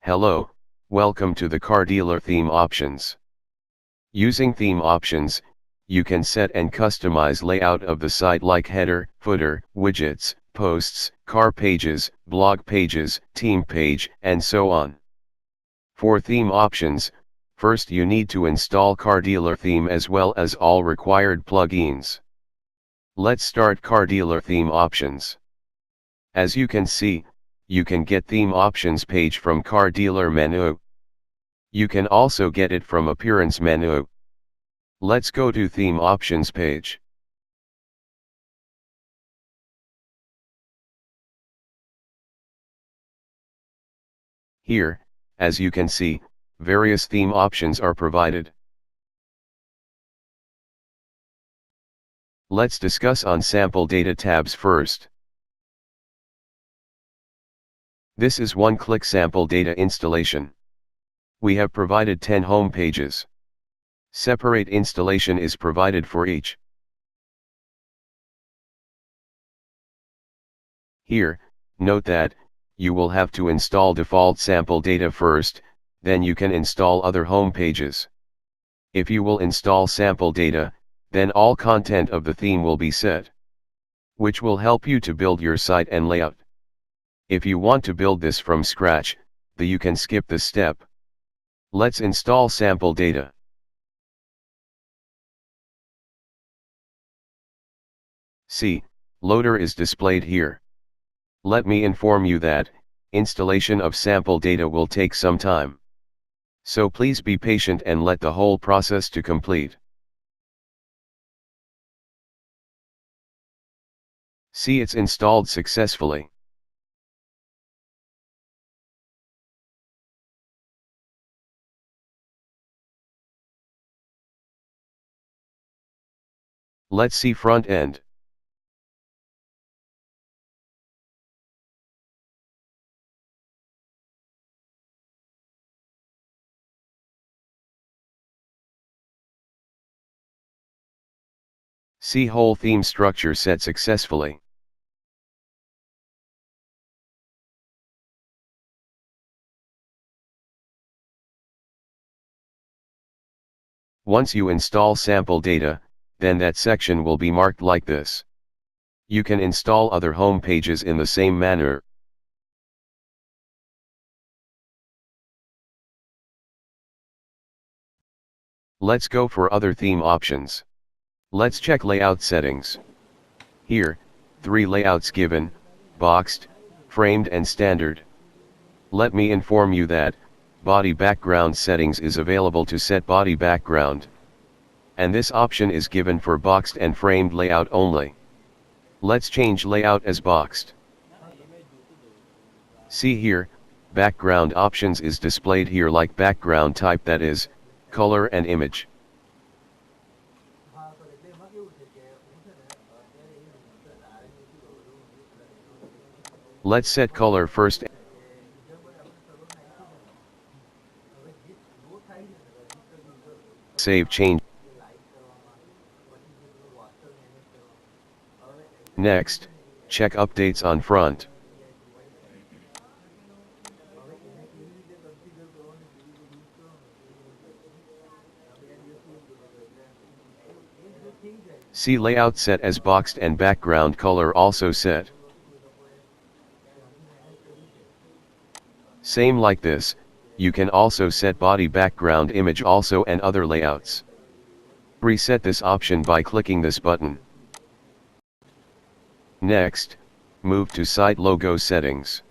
Hello, welcome to the car dealer theme options. Using theme options, you can set and customize layout of the site like header, footer, widgets, posts, car pages, blog pages, team page, and so on. For theme options, first you need to install car dealer theme as well as all required plugins. Let's start car dealer theme options. As you can see, you can get theme options page from car dealer menu. You can also get it from appearance menu. Let's go to theme options page. Here, as you can see, various theme options are provided. Let's discuss on sample data tabs first. This is one-click sample data installation. We have provided 10 home pages. Separate installation is provided for each. Here, note that, you will have to install default sample data first, then you can install other home pages. If you will install sample data, then all content of the theme will be set, which will help you to build your site and layout. If you want to build this from scratch, then you can skip this step. Let's install sample data. See, loader is displayed here. Let me inform you that, installation of sample data will take some time. So please be patient and let the whole process to complete. See, it's installed successfully. Let's see front end. See, whole theme structure set successfully. Once you install sample data, then that section will be marked like this. You can install other home pages in the same manner. Let's go for other theme options. Let's check layout settings. Here, 3 layouts given: boxed, framed and standard. Let me inform you that, body background settings is available to set body background. And this option is given for boxed and framed layout only. Let's change layout as boxed. See here, background options is displayed here like background type, that is, color and image. Let's set color first. Save change. Next, check updates on front. See, layout set as boxed and background color also set. Same like this, you can also set body background image also and other layouts. Reset this option by clicking this button. Next, move to site logo settings.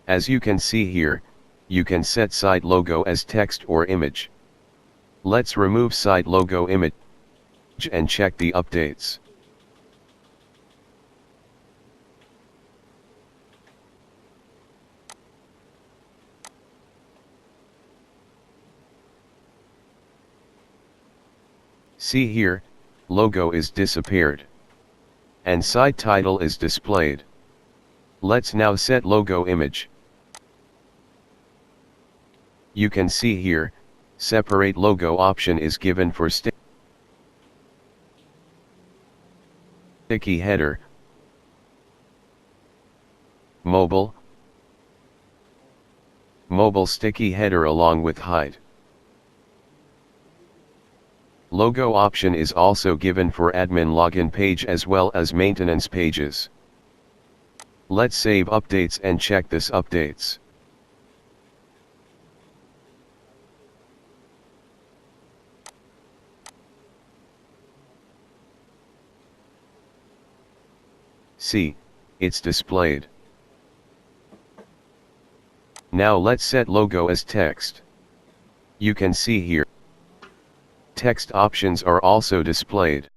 As you can see here, you can set site logo as text or image. Let's remove site logo image and check the updates. See here, logo is disappeared. And site title is displayed. Let's now set logo image. You can see here, separate logo option is given for sticky header, mobile, Mobile sticky header along with height. Logo option is also given for admin login page as well as maintenance pages. Let's save updates and check this updates. See, it's displayed. Now let's set logo as text. You can see here, text options are also displayed.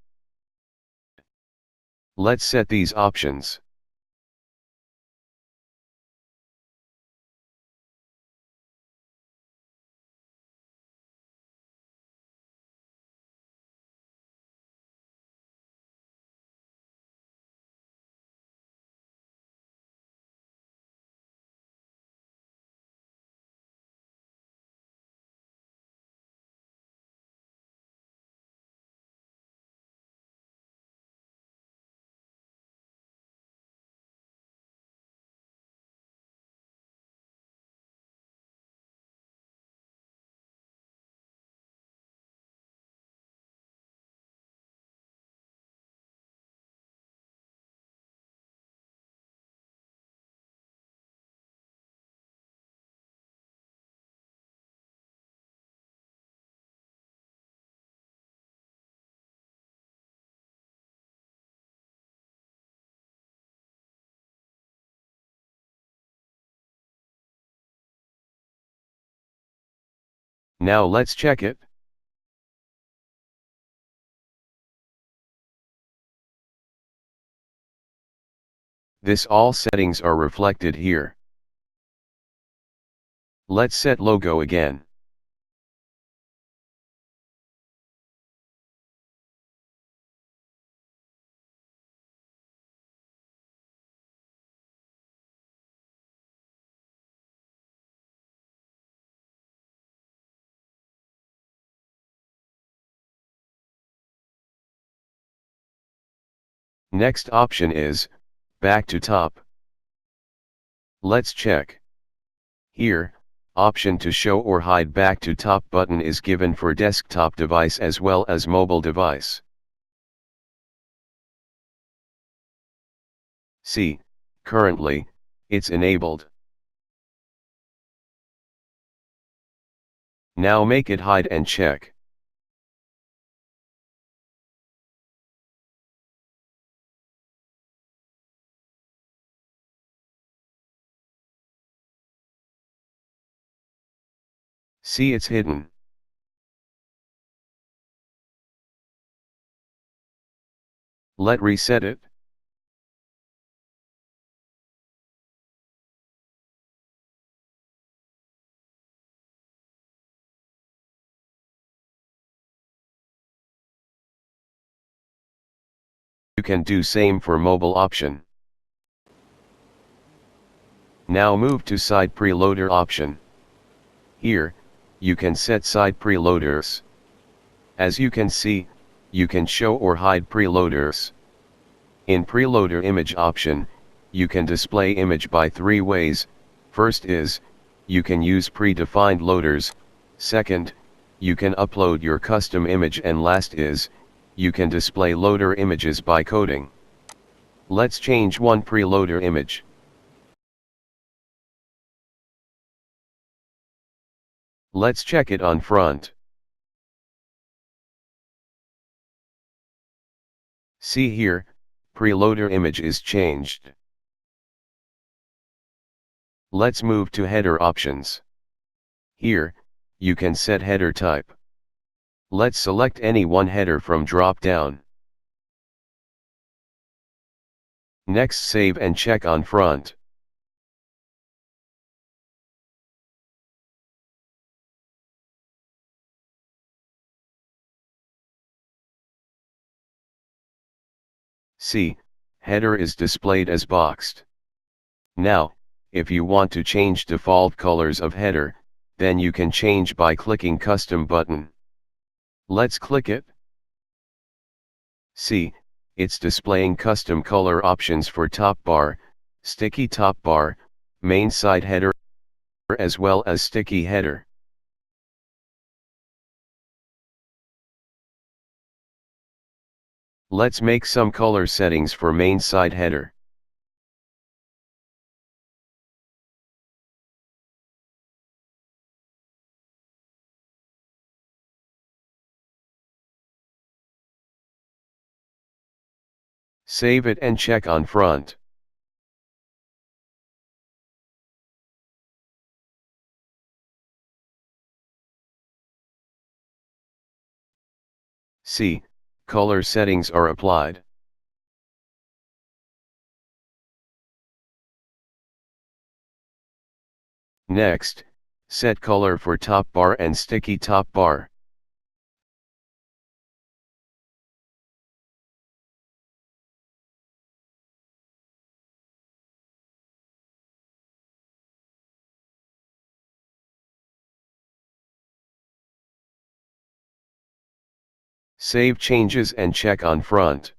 Let's set these options. Now let's check it. This all settings are reflected here. Let's set logo again. Next option is, back to top. Let's check. Here, option to show or hide back to top button is given for desktop device as well as mobile device. See, currently, it's enabled. Now make it hide and check. See, it's hidden. Let reset it. You can do same for mobile option. Now move to side preloader option. Here, you can set side preloaders. As you can see, you can show or hide preloaders. In preloader image option, you can display image by 3 ways. First is, you can use predefined loaders. Second, you can upload your custom image, and last is, you can display loader images by coding. Let's change one preloader image. Let's check it on front. See here, preloader image is changed. Let's move to header options. Here, you can set header type. Let's select any one header from drop down. Next, save and check on front. See, header is displayed as boxed. Now, if you want to change default colors of header, then you can change by clicking custom button. Let's click it. See, it's displaying custom color options for top bar, sticky top bar, main side header. as well as sticky header. Let's make some color settings for main site header. Save it and check on front. See, color settings are applied. Next, set color for top bar and sticky top bar. Save changes and check on front.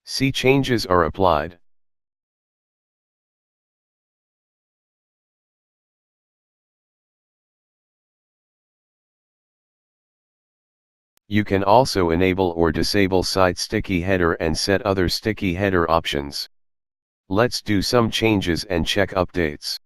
See, changes are applied. You can also enable or disable site sticky header and set other sticky header options. Let's do some changes and check updates.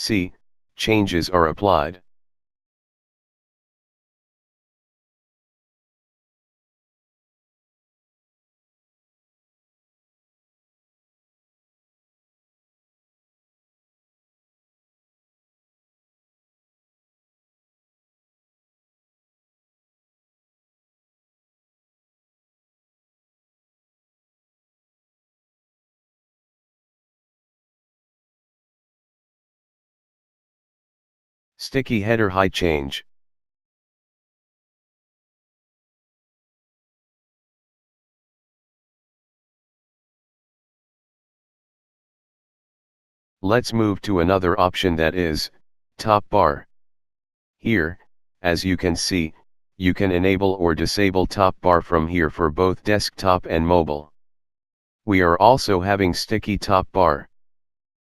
See, changes are applied. Sticky header height change. Let's move to another option, that is, top bar. Here, as you can see, you can enable or disable top bar from here for both desktop and mobile. We are also having sticky top bar.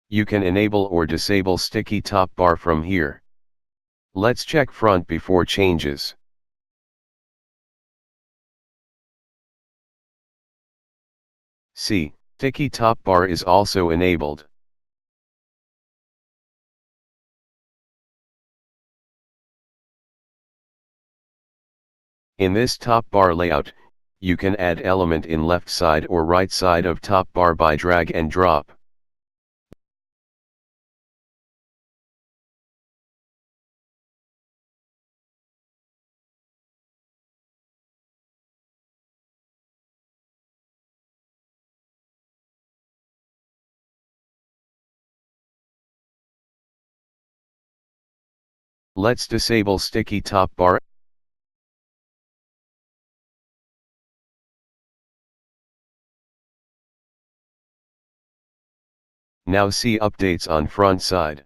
You can enable or disable sticky top bar from here. Let's check front before changes. See, sticky top bar is also enabled. In this top bar layout, you can add element in left side or right side of top bar by drag and drop. Let's disable sticky top bar. Now see updates on front side.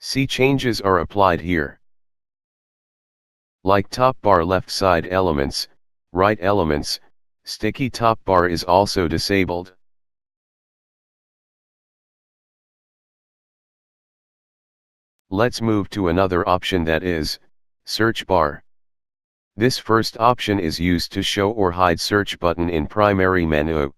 See, changes are applied here. Like top bar left side elements, right elements, sticky top bar is also disabled. Let's move to another option, that is, search bar. This first option is used to show or hide search button in primary menu.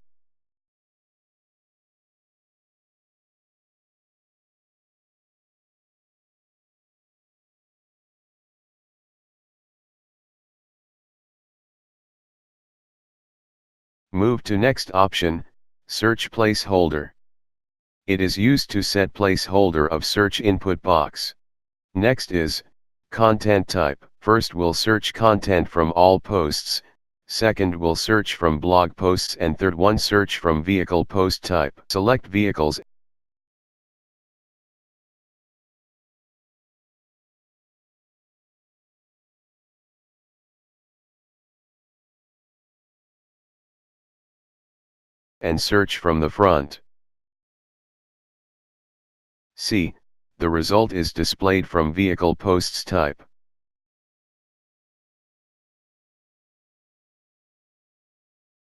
Move to next option, search placeholder. It is used to set placeholder of search input box. Next is content type. First we'll search content from all posts, second we'll search from blog posts, and third one search from vehicle post type. Select vehicles and search from the front. See, the result is displayed from vehicle posts type.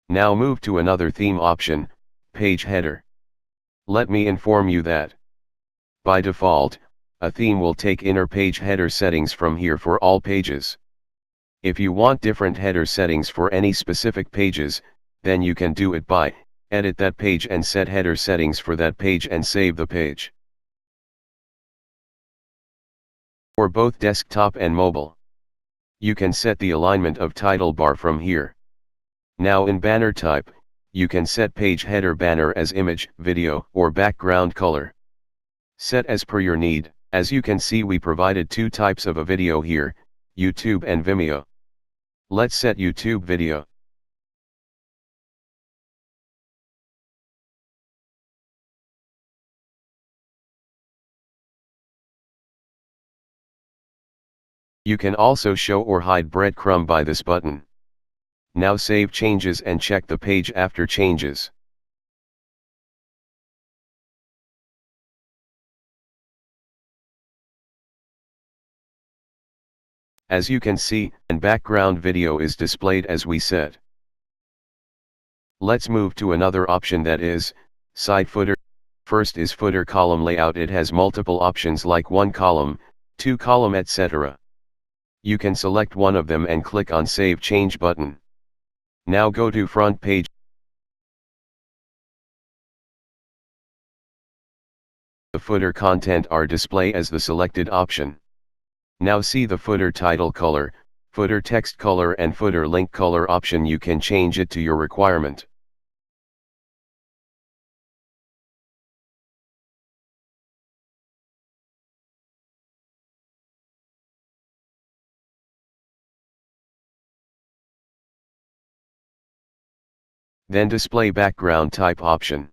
Now move to another theme option, page header. Let me inform you that, by default, a theme will take inner page header settings from here for all pages. If you want different header settings for any specific pages, then you can do it by edit that page and set header settings for that page and save the page. For both desktop and mobile, you can set the alignment of title bar from here. Now in banner type, you can set page header banner as image, video, or background color. Set as per your need. As you can see, we provided two types of a video here, YouTube and Vimeo. Let's set YouTube video. You can also show or hide breadcrumb by this button. Now save changes and check the page after changes. As you can see, and background video is displayed as we said. Let's move to another option, that is, site footer. First is footer column layout. It has multiple options like 1 column, 2 column, etc. You can select one of them and click on Save Change button. Now go to front page. The footer content are displayed as the selected option. Now see the footer title color, footer text color and footer link color option. You can change it to your requirement. Then display background type option.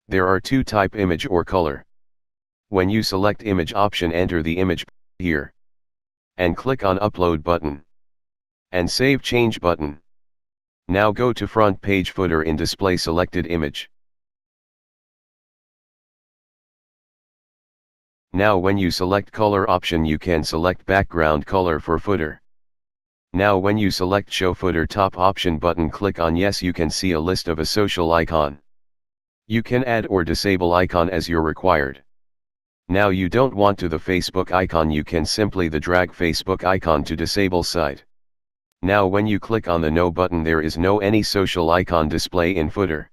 There are two type, image or color. When you select image option, enter the image here. And click on upload button. And save change button. Now go to front page footer in display selected image. Now when you select color option, you can select background color for footer. Now when you select show footer top option button, click on yes. You can see a list of a social icon. You can add or disable icon as you're required. Now you don't want to the Facebook icon, you can simply drag Facebook icon to disable site. Now when you click on the no button, there is no any social icon display in footer.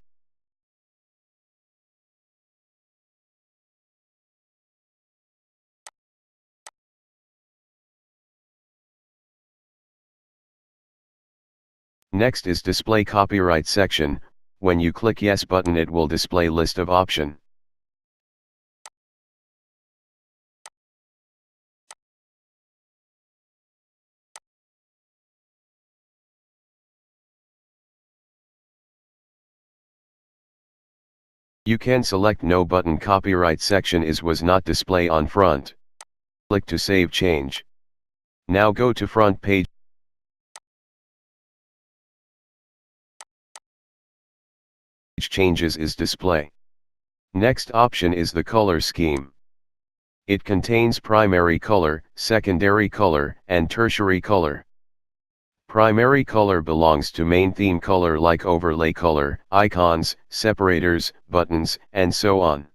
Next is display copyright section. When you click yes button, it will display list of option. You can select no button. Copyright section was not display on front. Click to save change. Now go to front page. Changes is display. Next option is the color scheme. It contains primary color, secondary color, and tertiary color. Primary color belongs to main theme color like overlay color, icons, separators, buttons, and so on.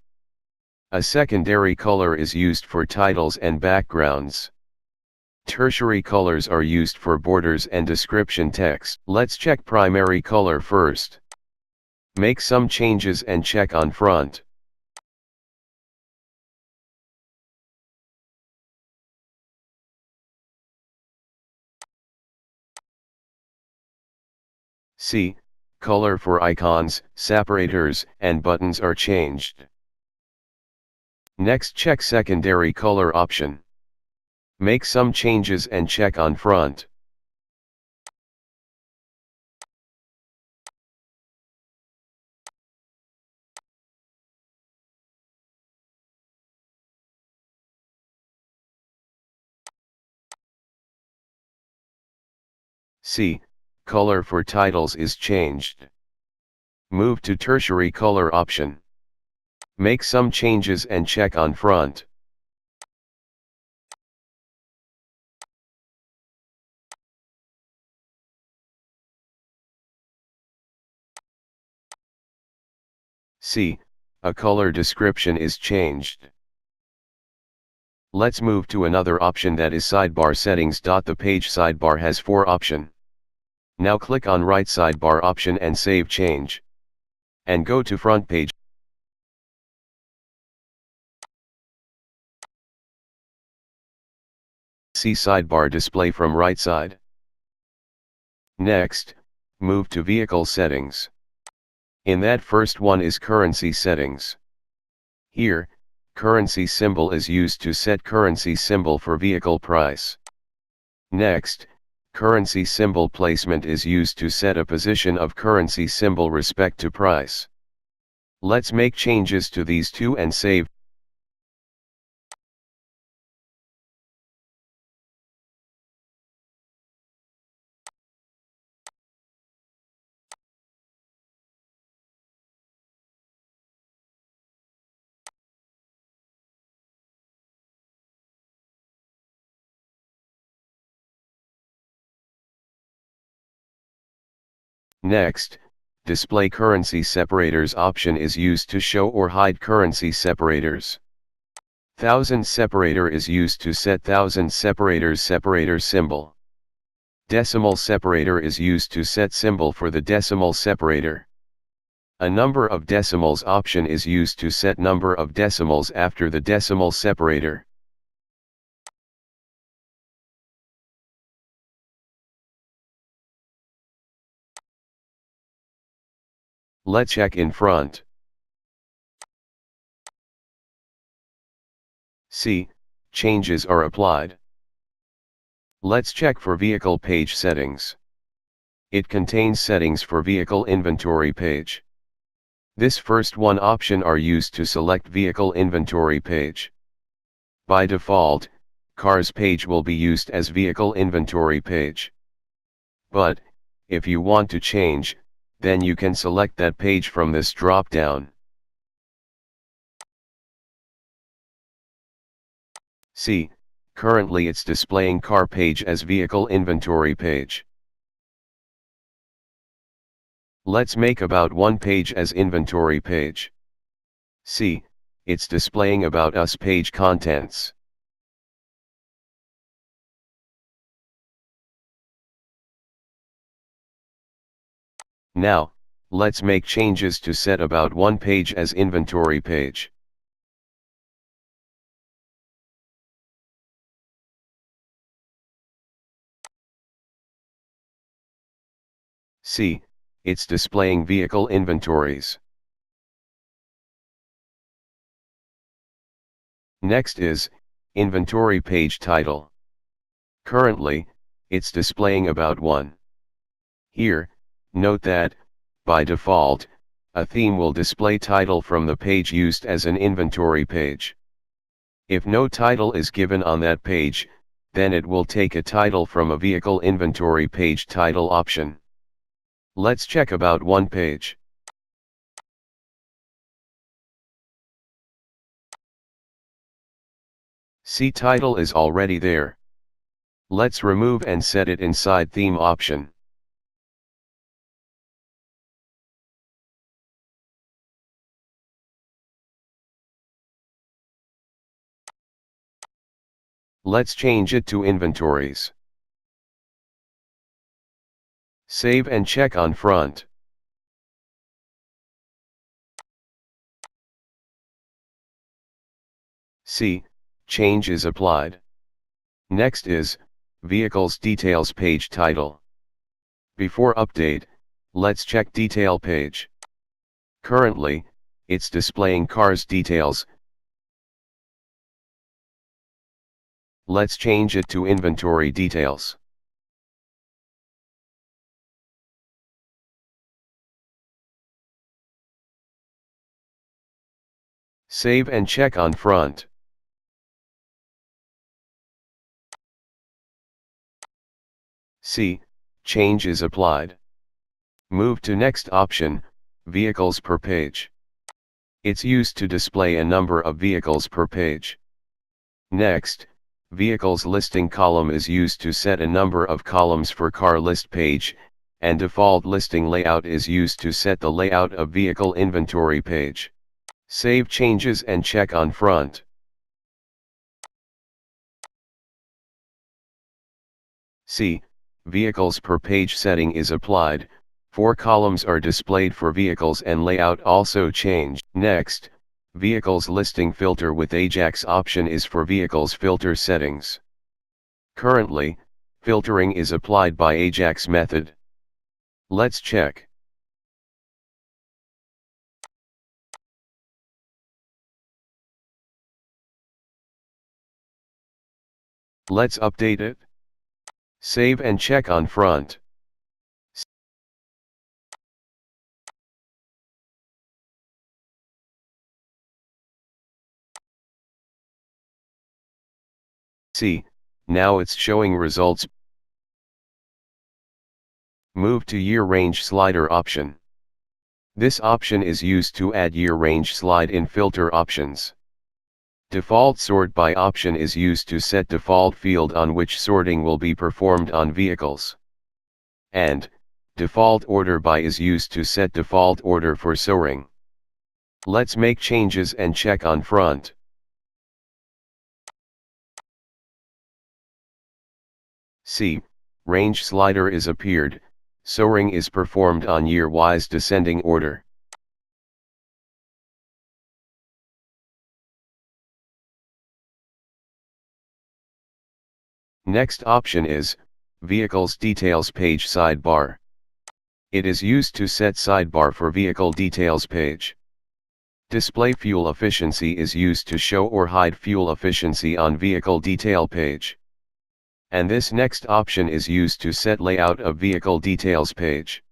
A secondary color is used for titles and backgrounds. Tertiary colors are used for borders and description text. Let's check primary color first. Make some changes and check on front. See, color for icons, separators, and buttons are changed. Next, check secondary color option. Make some changes and check on front. See, color for titles is changed. Move to tertiary color option. Make some changes and check on front. See, a color description is changed. Let's move to another option, that is sidebar settings. The page sidebar has 4 options. Now click on right sidebar option and save change. And go to front page. See sidebar display from right side. Next, move to vehicle settings. In that first one is currency settings. Here, currency symbol is used to set currency symbol for vehicle price. Next, currency symbol placement is used to set a position of currency symbol respect to price. Let's make changes to these two and save. Next, display currency separators option is used to show or hide currency separators. Thousand separator is used to set thousand separators separator symbol. Decimal separator is used to set symbol for the decimal separator. A number of decimals option is used to set number of decimals after the decimal separator. Let's check in front. See, changes are applied. Let's check for vehicle page settings. It contains settings for vehicle inventory page. This first one option are used to select vehicle inventory page. By default, cars page will be used as vehicle inventory page. But, if you want to change, then you can select that page from this drop down. See, currently it's displaying car page as vehicle inventory page. Let's make about one page as inventory page. See, it's displaying about us page contents. Now, let's make changes to set about one page as inventory page. See, it's displaying vehicle inventories. Next is inventory page title. Currently, it's displaying about one. Here, note that, by default, a theme will display title from the page used as an inventory page. If no title is given on that page, then it will take a title from a vehicle inventory page title option. Let's check about one page. See, title is already there. Let's remove and set it inside theme option. Let's change it to inventories. Save and check on front. See, change is applied. Next is vehicles details page title. Before update, let's check detail page. Currently, it's displaying cars details. Let's change it to inventory details. Save and check on front. See, change is applied. Move to next option, vehicles per page. It's used to display a number of vehicles per page. Next, vehicles listing column is used to set a number of columns for car list page, and default listing layout is used to set the layout of vehicle inventory page. Save changes and check on front. See, vehicles per page setting is applied, 4 columns are displayed for vehicles and layout also changed. Next, vehicles listing filter with Ajax option is for vehicles filter settings. Currently, filtering is applied by Ajax method. Let's check. Let's update it. Save and check on front. See, now it's showing results. Move to year range slider option. This option is used to add year range slide in filter options. Default sort by option is used to set default field on which sorting will be performed on vehicles. And, default order by is used to set default order for sorting. Let's make changes and check on front. See, range slider is appeared, sorting is performed on year-wise descending order. Next option is, Vehicles Details Page Sidebar. It is used to set sidebar for Vehicle Details page. Display Fuel Efficiency is used to show or hide fuel efficiency on Vehicle Detail page. And this next option is used to set layout of Vehicle Details page.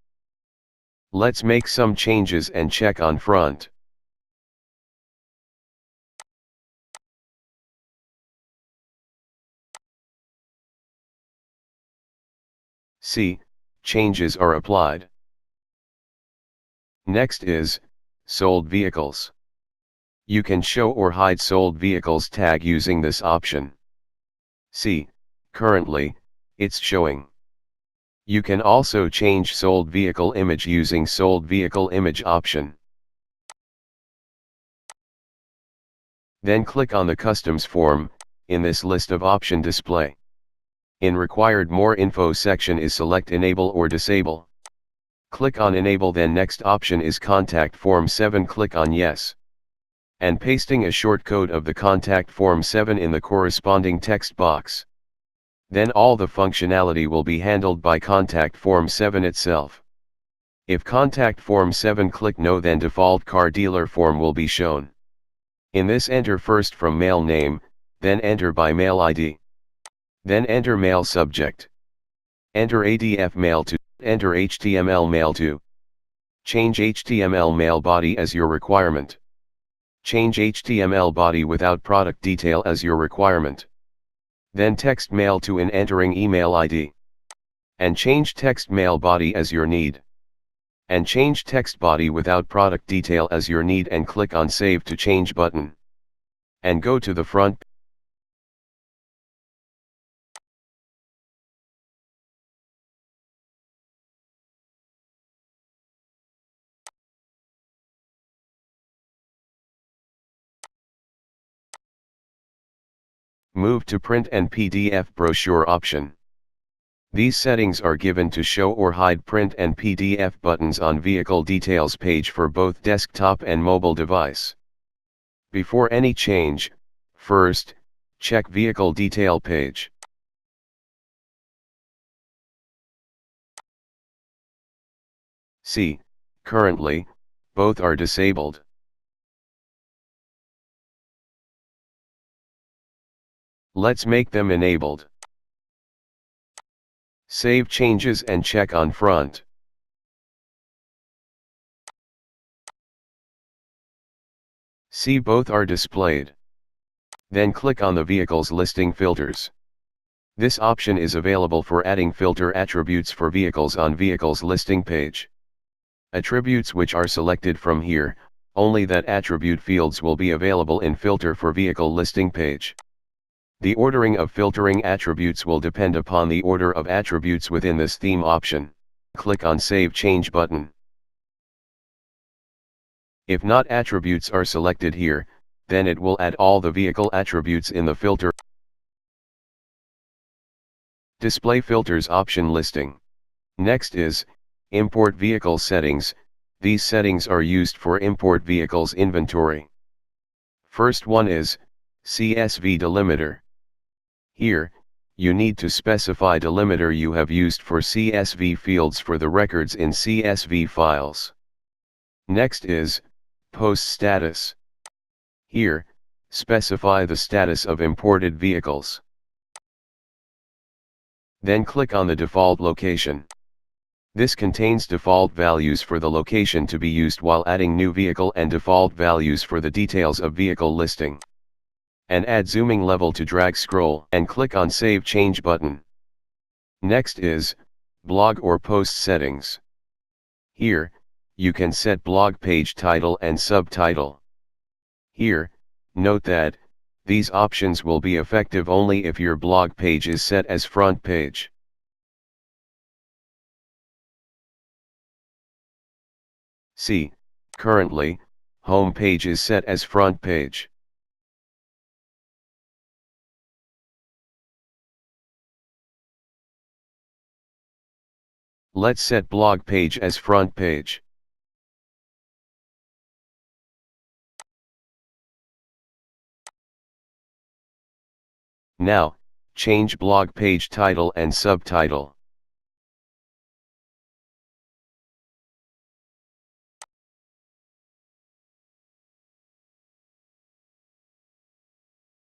Let's make some changes and check on front. See, changes are applied. Next is, Sold Vehicles. You can show or hide sold vehicles tag using this option. See, currently, it's showing. You can also change sold vehicle image using sold vehicle image option. Then click on the Customs form, in this list of option display. In Required More Info section is select Enable or Disable. Click on Enable, then next option is Contact Form 7, click on Yes. And pasting a short code of the Contact Form 7 in the corresponding text box. Then all the functionality will be handled by Contact Form 7 itself. If Contact Form 7 click No, then default car dealer form will be shown. In this, enter first from mail name, then enter by mail ID. Then enter mail subject. Enter ADF mail to, enter HTML mail to. Change HTML mail body as your requirement. Change HTML body without product detail as your requirement. Then text mail to in entering email ID. And change text mail body as your need. And change text body without product detail as your need, and click on Save to Change button. And go to the front. Move to Print and PDF Brochure option. These settings are given to show or hide print and PDF buttons on Vehicle Details page for both desktop and mobile device. Before any change, first, check Vehicle Detail page. See, currently, both are disabled. Let's make them enabled. Save changes and check on front. See, both are displayed. Then click on the vehicle's listing filters. This option is available for adding filter attributes for vehicles on vehicle's listing page. Attributes which are selected from here, only that attribute fields will be available in filter for vehicle listing page. The ordering of filtering attributes will depend upon the order of attributes within this theme option. Click on Save Change button. If not attributes are selected here, then it will add all the vehicle attributes in the filter. Display filters option listing. Next is Import Vehicle Settings. These settings are used for import vehicles inventory. First one is CSV delimiter. Here, you need to specify delimiter you have used for CSV fields for the records in CSV files. Next is Post Status. Here, specify the status of imported vehicles. Then click on the default location. This contains default values for the location to be used while adding new vehicle and default values for the details of vehicle listing. And add zooming level to drag scroll and click on Save Change button. Next is Blog or Post Settings. Here, you can set blog page title and subtitle. Here, note that these options will be effective only if your blog page is set as front page. See, currently, home page is set as front page. Let's set blog page as front page. Now, change blog page title and subtitle.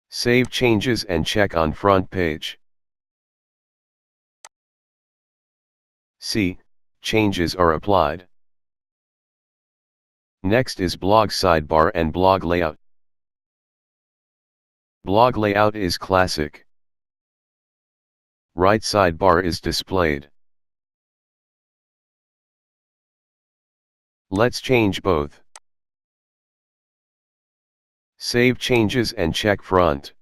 Save changes and check on front page. See, changes are applied. Next is blog sidebar and blog layout. Blog layout is classic. Right sidebar is displayed. Let's change both. Save changes and check front.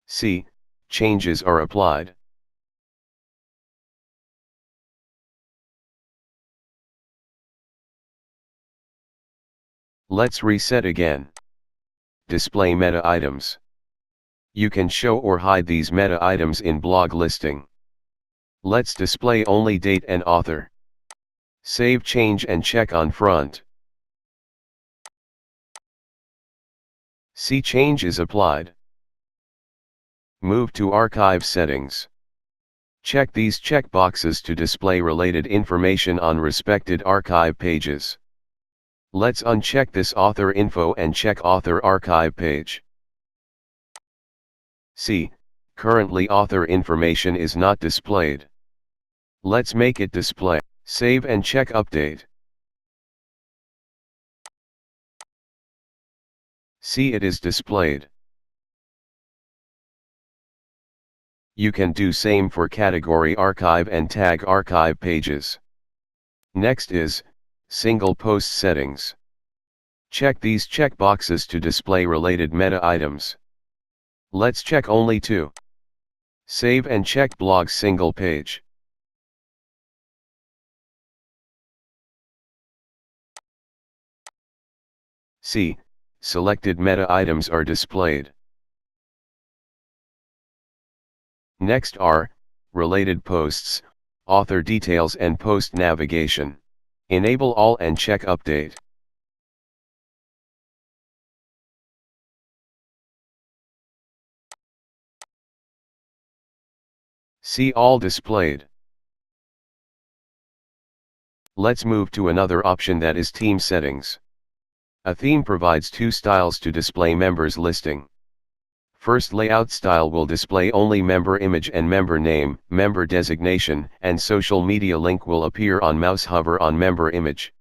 See, changes are applied. Let's reset again. Display meta items. You can show or hide these meta items in blog listing. Let's display only date and author. Save change and check on front. See, change is applied. Move to archive settings. Check these checkboxes to display related information on respected archive pages. Let's uncheck this author info and check author archive page. See, currently author information is not displayed. Let's make it display. Save and check update. See, it is displayed. You can do same for category archive and tag archive pages. Next is single post settings. Check these checkboxes to display related meta items. Let's check only two. Save and check blog single page. See, selected meta items are displayed. Next are related posts, author details and post navigation. Enable all and check update. See, all displayed. Let's move to another option, that is theme settings. A theme provides two styles to display members listing. First, layout style will display only member image and member name, member designation, and social media link will appear on mouse hover on member image.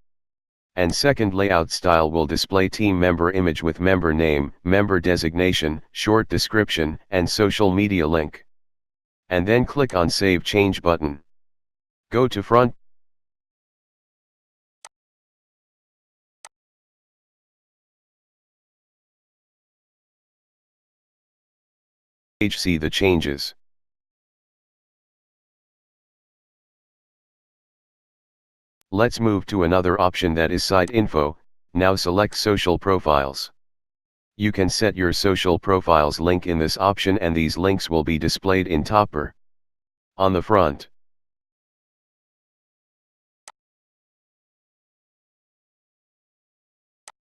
And second, layout style will display team member image with member name, member designation, short description, and social media link. And then click on Save Change button. Go to front page, see the changes. Let's move to another option, that is site info. Now select social profiles. You can set your social profiles link in this option, and these links will be displayed in topper on the front.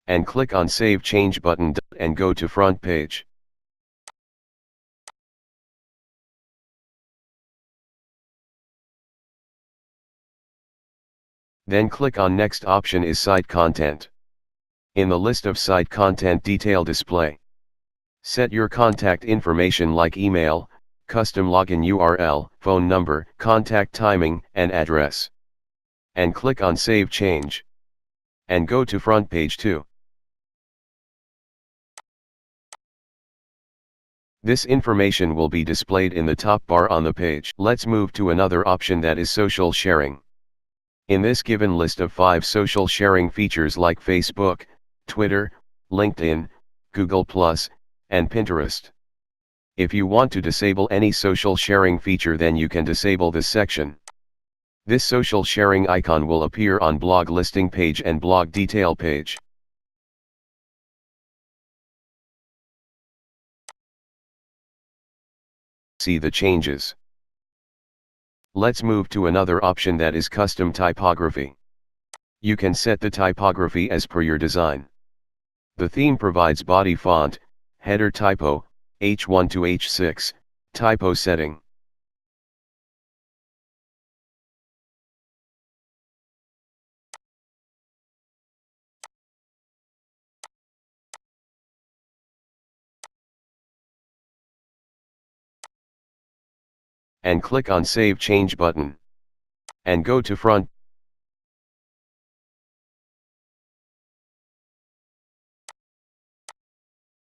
And click on Save Change button and go to front page. Then click on Next. Option is Site Content. In the list of site content, detail display. Set your contact information like email, custom login URL, phone number, contact timing, and address. And click on Save Change. And go to front page 2. This information will be displayed in the top bar on the page. Let's move to another option, that is social sharing. In this given list of 5 social sharing features like Facebook, Twitter, LinkedIn, Google+, and Pinterest. If you want to disable any social sharing feature, then you can disable this section. This social sharing icon will appear on blog listing page and blog detail page. See the changes. Let's move to another option, that is custom typography. You can set the typography as per your design. The theme provides body font, header typo, H1 to H6, typo setting. And click on Save Change button. And go to front.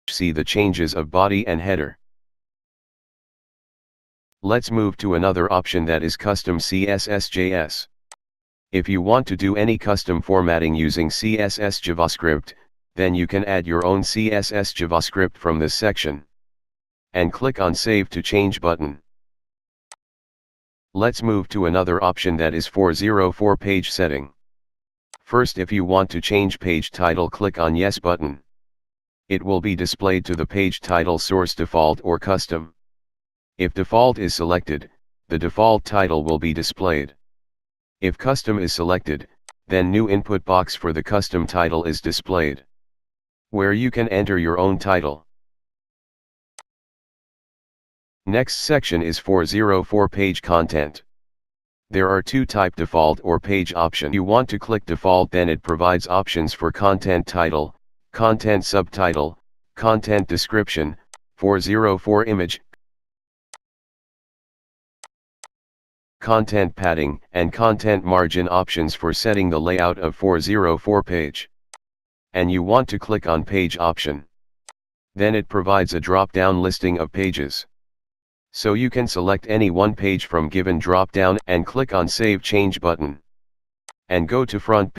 See the changes of body and header. Let's move to another option, that is custom CSS/JS. If you want to do any custom formatting using CSS JavaScript, then you can add your own CSS JavaScript from this section. And click on Save to Change button. Let's move to another option, that is 404 page setting. First, if you want to change page title, click on Yes button. It will be displayed to the page title source, default or custom. If default is selected, the default title will be displayed. If custom is selected, then new input box for the custom title is displayed, where you can enter your own title. Next section is 404 page content. There are 2 type, default or page option. You want to click default, then it provides options for content title, content subtitle, content description, 404 image, content padding, and content margin options for setting the layout of 404 page. And you want to click on page option. Then it provides a drop-down listing of pages. So you can select any one page from given drop-down and click on Save Change button. And go to front.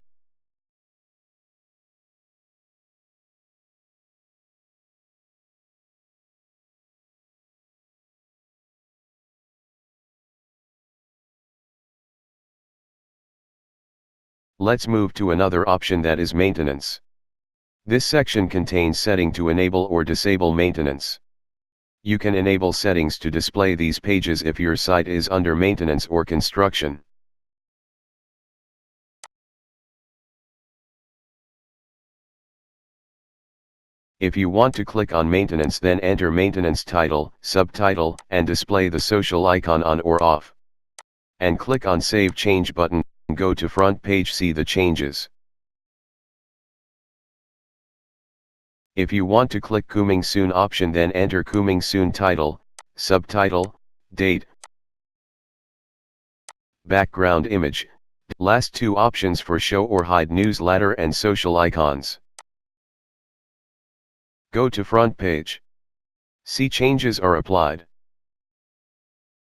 Let's move to another option, that is maintenance. This section contains setting to enable or disable maintenance. You can enable settings to display these pages if your site is under maintenance or construction. If you want to click on maintenance, then enter maintenance title, subtitle, and display the social icon on or off. And click on Save Change button, and go to front page, see the changes. If you want to click Coming Soon option, then enter Coming Soon title, subtitle, date, background image. Last two options for show or hide newsletter and social icons. Go to front page. See changes are applied.